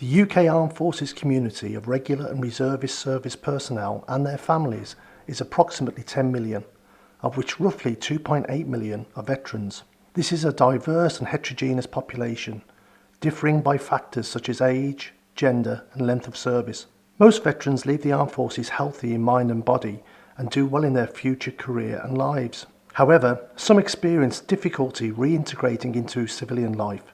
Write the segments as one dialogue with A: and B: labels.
A: The UK Armed Forces community of regular and reservist service personnel and their families is approximately 10 million, of which roughly 2.8 million are veterans. This is a diverse and heterogeneous population, differing by factors such as age, gender and length of service. Most veterans leave the armed forces healthy in mind and body and do well in their future career and lives. However, some experience difficulty reintegrating into civilian life,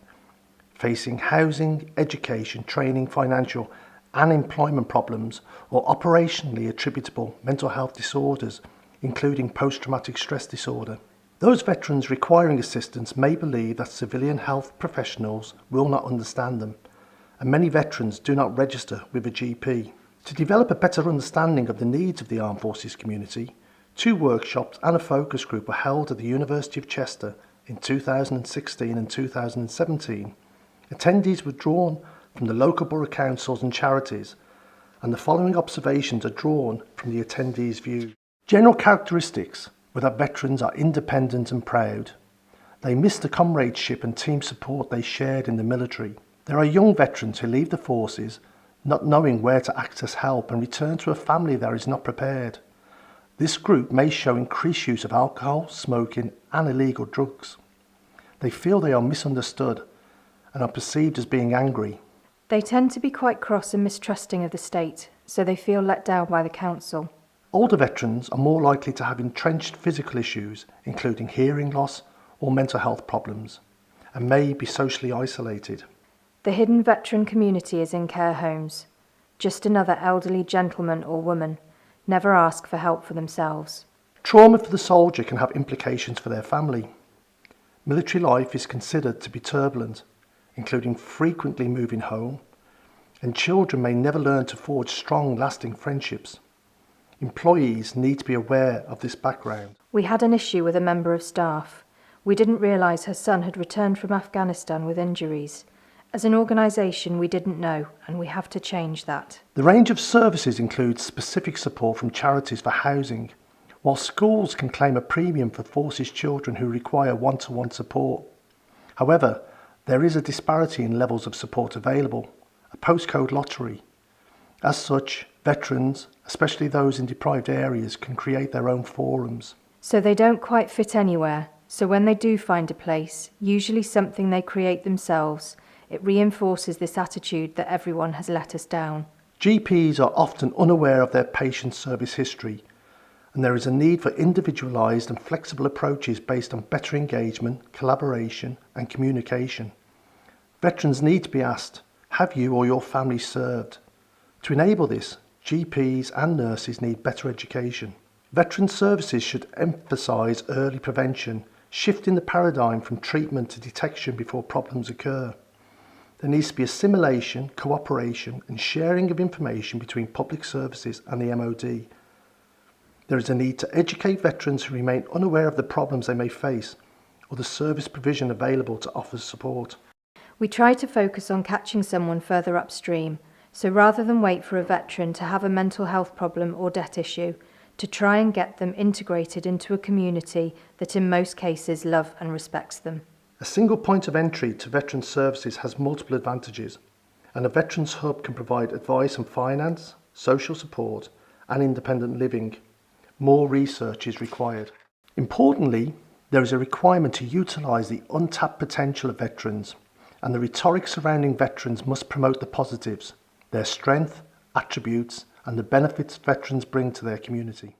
A: facing housing, education, training, financial and employment problems or operationally attributable mental health disorders, including post-traumatic stress disorder. Those veterans requiring assistance may believe that civilian health professionals will not understand them, and many veterans do not register with a GP. To develop a better understanding of the needs of the armed forces community, 2 workshops and a focus group were held at the University of Chester in 2016 and 2017. Attendees were drawn from the local borough councils and charities, and the following observations are drawn from the attendees' view. General characteristics were that veterans are independent and proud. They miss the comradeship and team support they shared in the military. There are young veterans who leave the forces not knowing where to access help and return to a family that is not prepared. This group may show increased use of alcohol, smoking and illegal drugs. They feel they are misunderstood and are perceived as being angry.
B: They tend to be quite cross and mistrusting of the state, so they feel let down by the council.
A: Older veterans are more likely to have entrenched physical issues, including hearing loss or mental health problems, and may be socially isolated.
B: The hidden veteran community is in care homes. Just another elderly gentleman or woman, never ask for help for themselves.
A: Trauma for the soldier can have implications for their family. Military life is considered to be turbulent, including frequently moving home, and children may never learn to forge strong, lasting friendships. Employees need to be aware of this background.
B: We had an issue with a member of staff. We didn't realise her son had returned from Afghanistan with injuries. As an organisation, we didn't know, and we have to change that.
A: The range of services includes specific support from charities for housing, while schools can claim a premium for forces children who require one-to-one support. However, there is a disparity in levels of support available, a postcode lottery. As such, veterans, especially those in deprived areas, can create their own forums.
B: So they don't quite fit anywhere, so when they do find a place, usually something they create themselves, it reinforces this attitude that everyone has let us down.
A: GPs are often unaware of their patient's service history, and there is a need for individualised and flexible approaches based on better engagement, collaboration and communication. Veterans need to be asked, have you or your family served? To enable this, GPs and nurses need better education. Veteran services should emphasise early prevention, shifting the paradigm from treatment to detection before problems occur. There needs to be assimilation, cooperation and sharing of information between public services and the MOD. There is a need to educate veterans who remain unaware of the problems they may face or the service provision available to offer support.
B: We try to focus on catching someone further upstream, so rather than wait for a veteran to have a mental health problem or debt issue, to try and get them integrated into a community that in most cases love and respects them.
A: A single point of entry to veteran services has multiple advantages, and a Veterans Hub can provide advice on finance, social support and independent living. More research is required. Importantly, there is a requirement to utilise the untapped potential of veterans, and the rhetoric surrounding veterans must promote the positives, their strength, attributes and the benefits veterans bring to their community.